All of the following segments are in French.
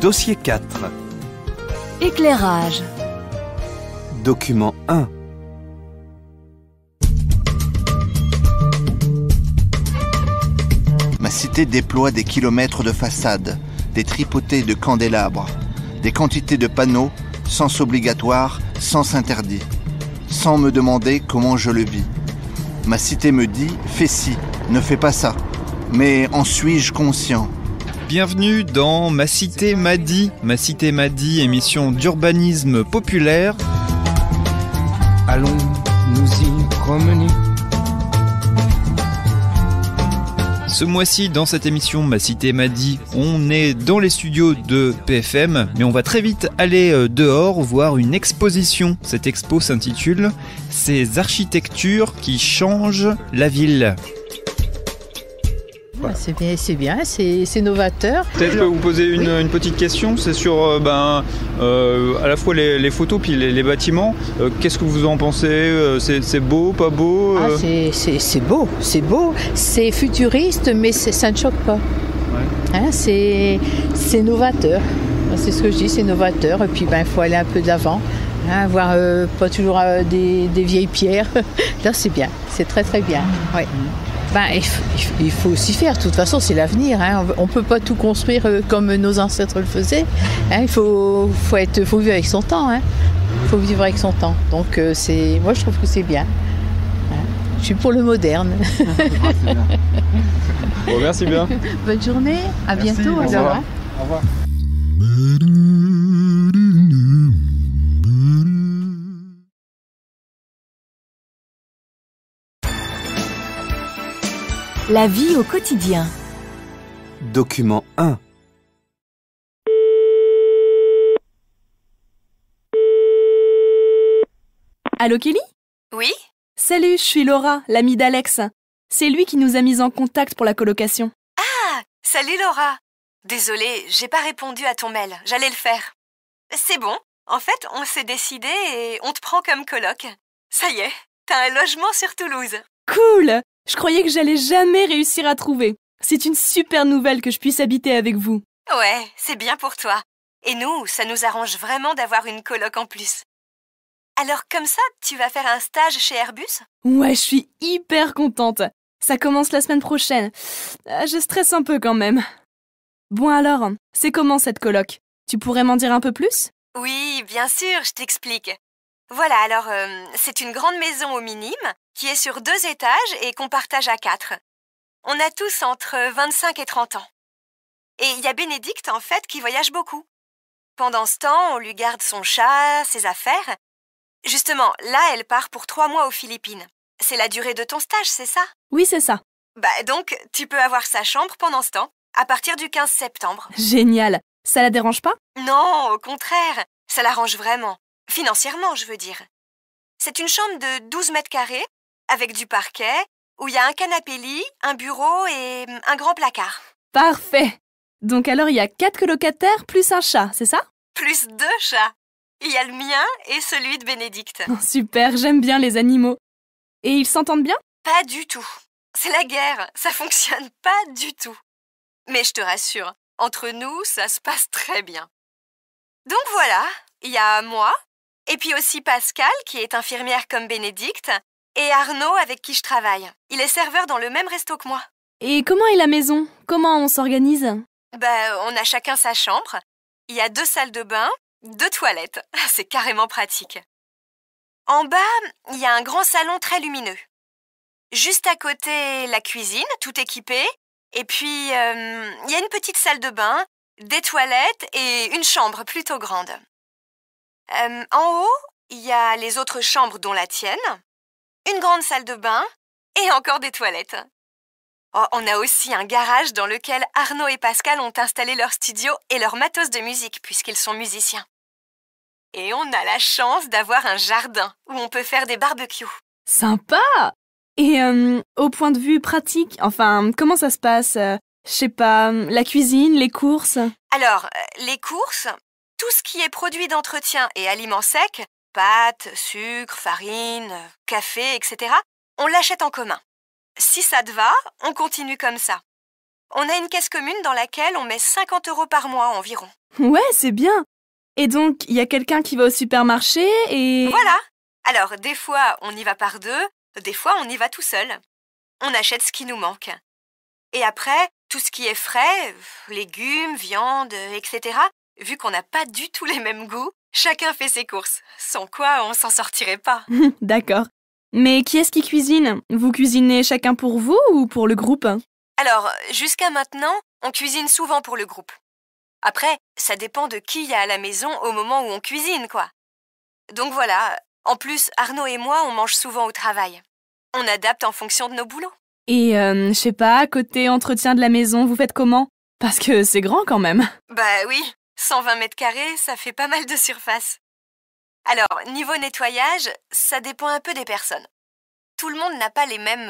Dossier 4. Éclairage. Document 1. Ma cité déploie des kilomètres de façades, des tripotées de candélabres, des quantités de panneaux, sens obligatoire, sens interdit, sans me demander comment je le vis. Ma cité me dit « fais ci, ne fais pas ça ». Mais en suis-je conscient ? Bienvenue dans Ma Cité m'a dit. Ma Cité m'a dit, émission d'urbanisme populaire. Allons nous y promener. Ce mois-ci, dans cette émission Ma Cité m'a dit, on est dans les studios de PFM, mais on va très vite aller dehors voir une exposition. Cette expo s'intitule « Ces architectures qui changent la ville ». Voilà. C'est bien, c'est novateur. Peut-être je peux vous poser une petite question, c'est sur à la fois les photos puis les bâtiments. Qu'est-ce que vous en pensez ? C'est beau, pas beau ? C'est beau, c'est futuriste, mais ça ne choque pas. Ouais. Hein, c'est novateur, c'est ce que je dis, c'est novateur. Et puis il faut aller un peu de l'avant, hein, voir pas toujours des vieilles pierres. Là c'est bien, c'est très très bien. Ouais. Il faut aussi faire, de toute façon c'est l'avenir, hein. On ne peut pas tout construire comme nos ancêtres le faisaient, hein. Il faut vivre avec son temps, hein. Faut vivre avec son temps. Donc moi je trouve que c'est bien, hein. Je suis pour le moderne. Bon, merci bien. Bonne journée, à bientôt. Au revoir. Au revoir. La vie au quotidien. Document 1. Allô Kelly ? Oui ? Salut, je suis Laura, l'amie d'Alex. C'est lui qui nous a mis en contact pour la colocation. Ah, salut Laura. Désolée, j'ai pas répondu à ton mail, j'allais le faire. C'est bon, en fait, on s'est décidé et on te prend comme coloc. Ça y est, t'as un logement sur Toulouse. Cool ! Je croyais que j'allais jamais réussir à trouver. C'est une super nouvelle que je puisse habiter avec vous. Ouais, c'est bien pour toi. Et nous, ça nous arrange vraiment d'avoir une coloc en plus. Alors comme ça, tu vas faire un stage chez Airbus ? Ouais, je suis hyper contente. Ça commence la semaine prochaine. Je stresse un peu quand même. Bon alors, c'est comment cette coloc ? Tu pourrais m'en dire un peu plus ? Oui, bien sûr, je t'explique. Voilà, alors, c'est une grande maison au minime qui est sur 2 étages et qu'on partage à 4. On a tous entre 25 et 30 ans. Et il y a Bénédicte, en fait, qui voyage beaucoup. Pendant ce temps, on lui garde son chat, ses affaires. Justement, là, elle part pour 3 mois aux Philippines. C'est la durée de ton stage, c'est ça ? Oui, c'est ça. Donc, tu peux avoir sa chambre pendant ce temps, à partir du 15 septembre. Génial. Ça la dérange pas ? Non, au contraire, ça l'arrange vraiment. Financièrement, je veux dire. C'est une chambre de 12 mètres carrés, avec du parquet, où il y a un canapé-lit, un bureau et un grand placard. Parfait. Donc alors il y a 4 colocataires plus un chat, c'est ça ? Plus 2 chats. Il y a le mien et celui de Bénédicte. Oh, super, j'aime bien les animaux. Et ils s'entendent bien ? Pas du tout. C'est la guerre, ça fonctionne pas du tout. Mais je te rassure, entre nous, ça se passe très bien. Donc voilà, il y a moi, et puis aussi Pascal, qui est infirmière comme Bénédicte, et Arnaud, avec qui je travaille. Il est serveur dans le même resto que moi. Et comment est la maison ? Comment on s'organise ? On a chacun sa chambre. Il y a 2 salles de bain, 2 toilettes. C'est carrément pratique. En bas, il y a un grand salon très lumineux. Juste à côté, la cuisine, tout équipé. Et puis, il y a une petite salle de bain, des toilettes et une chambre plutôt grande. En haut, il y a les autres chambres dont la tienne, une grande salle de bain et encore des toilettes. Oh, on a aussi un garage dans lequel Arnaud et Pascal ont installé leur studio et leur matos de musique puisqu'ils sont musiciens. Et on a la chance d'avoir un jardin où on peut faire des barbecues. Sympa ! Et au point de vue pratique, enfin, comment ça se passe ? Je sais pas, la cuisine, les courses ? Alors, les courses, tout ce qui est produits d'entretien et aliments secs, pâtes, sucre, farine, café, etc., on l'achète en commun. Si ça te va, on continue comme ça. On a une caisse commune dans laquelle on met 50 € par mois environ. Ouais, c'est bien. Et donc, il y a quelqu'un qui va au supermarché et... Voilà. Alors, des fois, on y va par deux, des fois, on y va tout seul. On achète ce qui nous manque. Et après, tout ce qui est frais, légumes, viande, etc., vu qu'on n'a pas du tout les mêmes goûts, chacun fait ses courses. Sans quoi, on s'en sortirait pas. D'accord. Mais qui est-ce qui cuisine? Vous cuisinez chacun pour vous ou pour le groupe? Alors, jusqu'à maintenant, on cuisine souvent pour le groupe. Après, ça dépend de qui il y a à la maison au moment où on cuisine, quoi. Donc voilà, en plus, Arnaud et moi, on mange souvent au travail. On adapte en fonction de nos boulots. Et, je sais pas, côté entretien de la maison, vous faites comment? Parce que c'est grand quand même. Bah oui, 120 mètres carrés, ça fait pas mal de surface. Alors, niveau nettoyage, ça dépend un peu des personnes. Tout le monde n'a pas les mêmes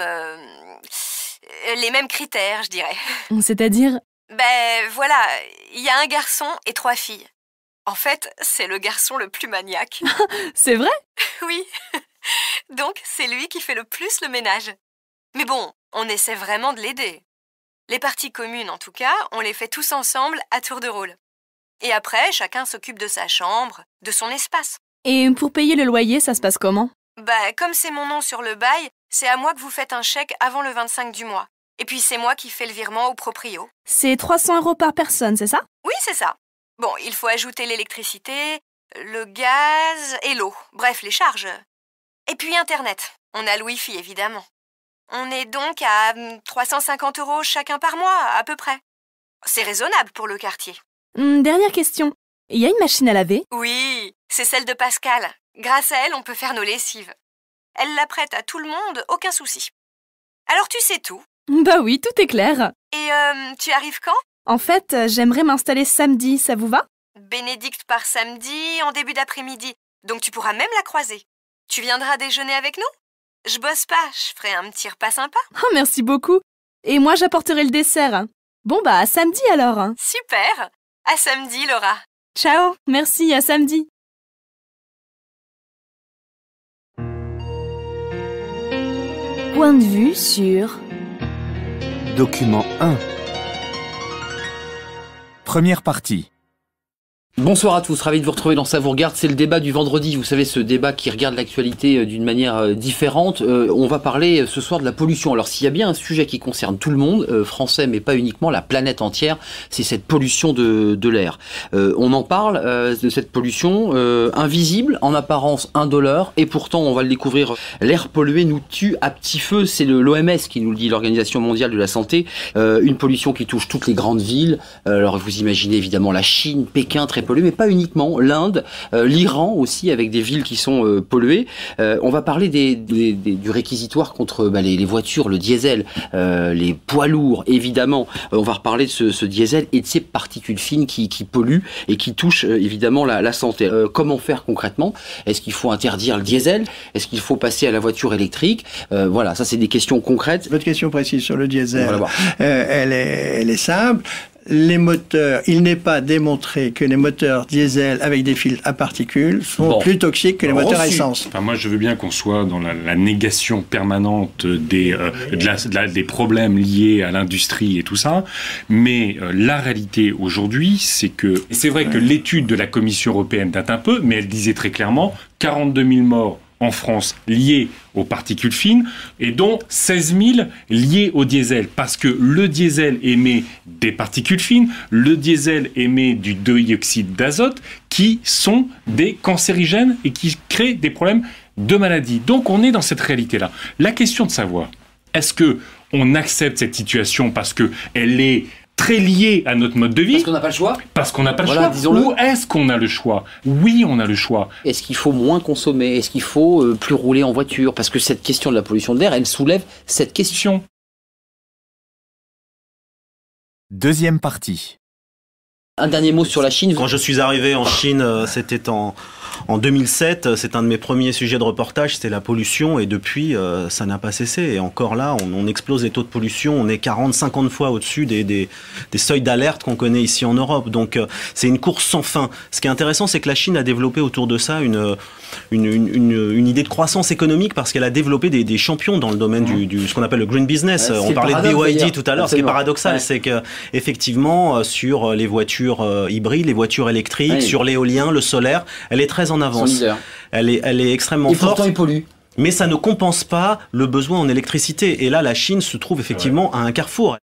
critères, je dirais. C'est-à-dire? Ben voilà, il y a un garçon et 3 filles. En fait, c'est le garçon le plus maniaque. C'est vrai? Oui. Donc, c'est lui qui fait le plus le ménage. Mais bon, on essaie vraiment de l'aider. Les parties communes, en tout cas, on les fait tous ensemble à tour de rôle. Et après, chacun s'occupe de sa chambre, de son espace. Et pour payer le loyer, ça se passe comment? Bah, comme c'est mon nom sur le bail, c'est à moi que vous faites un chèque avant le 25 du mois. Et puis c'est moi qui fais le virement au proprio. C'est 300 € par personne, c'est ça? Oui, c'est ça. Bon, il faut ajouter l'électricité, le gaz et l'eau. Bref, les charges. Et puis Internet. On a le Wi-Fi, évidemment. On est donc à 350 € chacun par mois, à peu près. C'est raisonnable pour le quartier. Dernière question. Il y a une machine à laver? Oui, c'est celle de Pascal. Grâce à elle, on peut faire nos lessives. Elle la prête à tout le monde, aucun souci. Alors tu sais tout. Bah oui, tout est clair. Et tu arrives quand? En fait, j'aimerais m'installer samedi, ça vous va? Bénédicte part samedi, en début d'après-midi. Donc tu pourras même la croiser. Tu viendras déjeuner avec nous? Je bosse pas, je ferai un petit repas sympa. Oh, merci beaucoup. Et moi, j'apporterai le dessert. Bon, bah, à samedi alors. Super. À samedi, Laura. Ciao, merci, à samedi. Point de vue sur... Document 1. Première partie. Bonsoir à tous, ravi de vous retrouver dans Ça vous regarde, c'est le débat du vendredi, vous savez ce débat qui regarde l'actualité d'une manière différente. On va parler ce soir de la pollution. Alors s'il y a bien un sujet qui concerne tout le monde, français mais pas uniquement, la planète entière, c'est cette pollution de l'air. On en parle de cette pollution invisible, en apparence indolore, et pourtant on va le découvrir, l'air pollué nous tue à petit feu, c'est l'OMS qui nous le dit, l'Organisation mondiale de la santé, une pollution qui touche toutes les grandes villes. Alors vous imaginez évidemment la Chine, Pékin, très pollué, mais pas uniquement, l'Inde, l'Iran aussi, avec des villes qui sont polluées. On va parler du réquisitoire contre les voitures, le diesel, les poids lourds, évidemment. On va reparler de ce diesel et de ces particules fines qui polluent et qui touchent évidemment la santé. Comment faire concrètement? Est-ce qu'il faut interdire le diesel? Est-ce qu'il faut passer à la voiture électrique? Voilà, ça c'est des questions concrètes. Votre question précise sur le diesel, elle est simple. Les moteurs, il n'est pas démontré que les moteurs diesel avec des filtres à particules sont plus toxiques que les moteurs à essence. Enfin, moi, je veux bien qu'on soit dans la négation permanente des problèmes liés à l'industrie et tout ça, mais la réalité aujourd'hui, c'est que... C'est vrai que l'étude de la Commission européenne date un peu, mais elle disait très clairement 42 000 morts en France liés aux particules fines et dont 16 000 liés au diesel. Parce que le diesel émet des particules fines, le diesel émet du dioxyde d'azote qui sont des cancérigènes et qui créent des problèmes de maladie. Donc on est dans cette réalité-là. La question de savoir, est-ce que on accepte cette situation parce que elle est très lié à notre mode de vie. Parce qu'on n'a pas le choix. Parce qu'on n'a pas le choix. Ou est-ce qu'on a le choix? Oui, on a le choix. Est-ce qu'il faut moins consommer? Est-ce qu'il faut plus rouler en voiture? Parce que cette question de la pollution de l'air, elle soulève cette question. Deuxième partie. Un dernier mot sur la Chine. Quand je suis arrivé en Chine, c'était en En 2007, c'est un de mes premiers sujets de reportage, c'était la pollution, et depuis, ça n'a pas cessé. Et encore là, on explose les taux de pollution, on est 40-50 fois au-dessus des seuils d'alerte qu'on connaît ici en Europe. Donc c'est une course sans fin. Ce qui est intéressant, c'est que la Chine a développé autour de ça une idée de croissance économique, parce qu'elle a développé des champions dans le domaine ce qu'on appelle le green business. On parlait de BYD tout à l'heure. Ce qui est paradoxal, c'est que effectivement, sur les voitures hybrides, les voitures électriques, sur l'éolien, le solaire, elle est très en avance. Elle est extrêmement forte. Et pourtant, il pollue. Mais ça ne compense pas le besoin en électricité. Et là, la Chine se trouve effectivement à un carrefour.